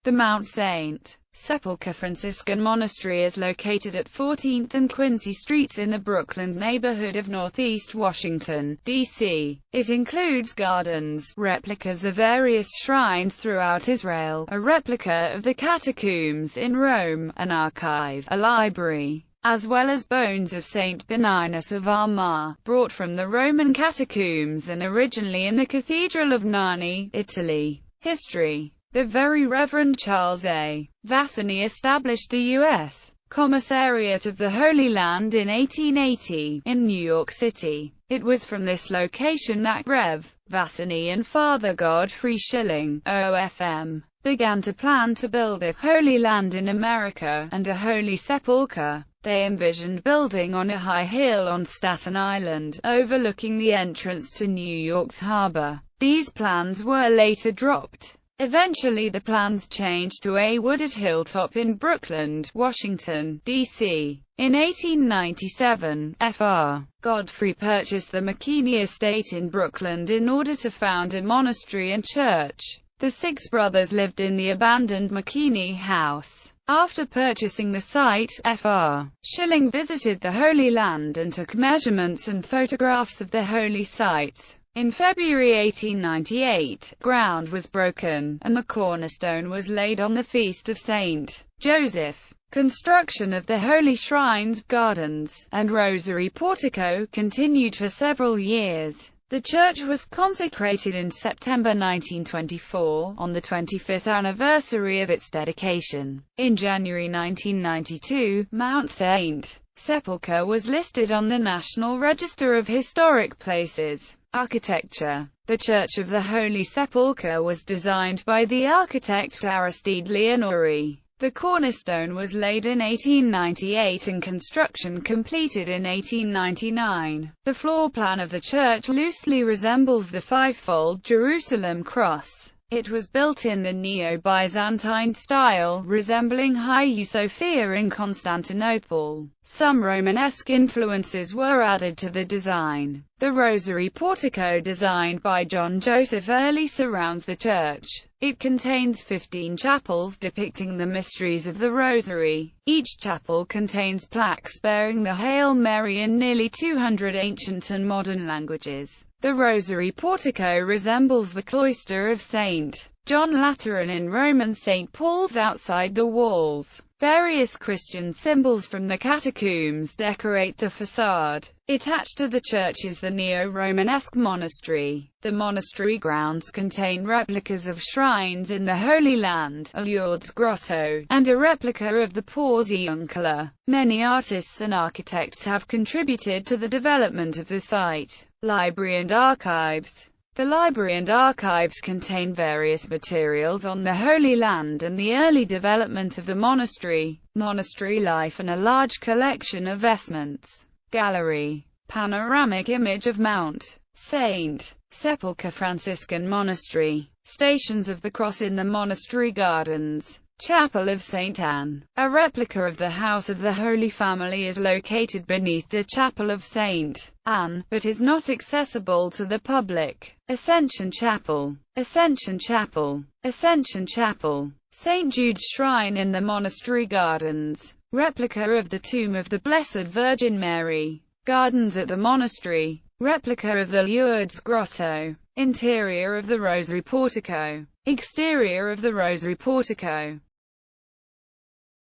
The Mount St. Sepulchre Franciscan Monastery is located at 14th and Quincy Streets in the Brooklyn neighborhood of Northeast Washington, D.C. It includes gardens, replicas of various shrines throughout Israel, a replica of the catacombs in Rome, an archive, a library, as well as bones of Saint Benignus of Armagh, brought from the Roman catacombs and originally in the Cathedral of Narni, Italy. History. The Very Reverend Charles A. Vassany established the U.S. Commissariat of the Holy Land in 1880, in New York City. It was from this location that Rev. Vassany and Father Godfrey Schilling, OFM, began to plan to build a Holy Land in America, and a Holy Sepulchre. They envisioned building on a high hill on Staten Island, overlooking the entrance to New York's harbor. These plans were later dropped. Eventually the plans changed to a wooded hilltop in Brookland, Washington, D.C. In 1897, Fr. Godfrey purchased the McKinney estate in Brookland in order to found a monastery and church. The six brothers lived in the abandoned McKinney house. After purchasing the site, Fr. Schilling visited the Holy Land and took measurements and photographs of the holy sites. In February 1898, ground was broken, and the cornerstone was laid on the feast of St. Joseph. Construction of the holy shrines, gardens, and rosary portico continued for several years. The church was consecrated in September 1924, on the 25th anniversary of its dedication. In January 1992, Mount St. Sepulchre was listed on the National Register of Historic Places. Architecture. The Church of the Holy Sepulchre was designed by the architect Aristide Leonori. The cornerstone was laid in 1898 and construction completed in 1899. The floor plan of the church loosely resembles the fivefold Jerusalem cross. It was built in the Neo-Byzantine style, resembling Hagia Sophia in Constantinople. Some Romanesque influences were added to the design. The rosary portico designed by John Joseph Early surrounds the church. It contains 15 chapels depicting the mysteries of the Rosary. Each chapel contains plaques bearing the Hail Mary in nearly 200 ancient and modern languages. The rosary portico resembles the cloister of St. John Lateran in Rome and St. Paul's outside the walls. Various Christian symbols from the catacombs decorate the facade. Attached to the church is the neo-Romanesque monastery. The monastery grounds contain replicas of shrines in the Holy Land, a Lourdes grotto, and a replica of the Portiuncula. Many artists and architects have contributed to the development of the site. Library and archives. The library and archives contain various materials on the Holy Land and the early development of the monastery, monastic life, and a large collection of vestments. Gallery. Panoramic image of Mount St. Sepulchre Franciscan Monastery. Stations of the Cross in the monastery gardens. Chapel of St. Anne. A replica of the House of the Holy Family is located beneath the Chapel of St. Anne, but is not accessible to the public. Ascension Chapel. Ascension Chapel. Ascension Chapel. St. Jude's Shrine in the monastery gardens. Replica of the Tomb of the Blessed Virgin Mary. Gardens at the monastery. Replica of the Lourdes Grotto. Interior of the Rosary Portico. Exterior of the Rosary Portico.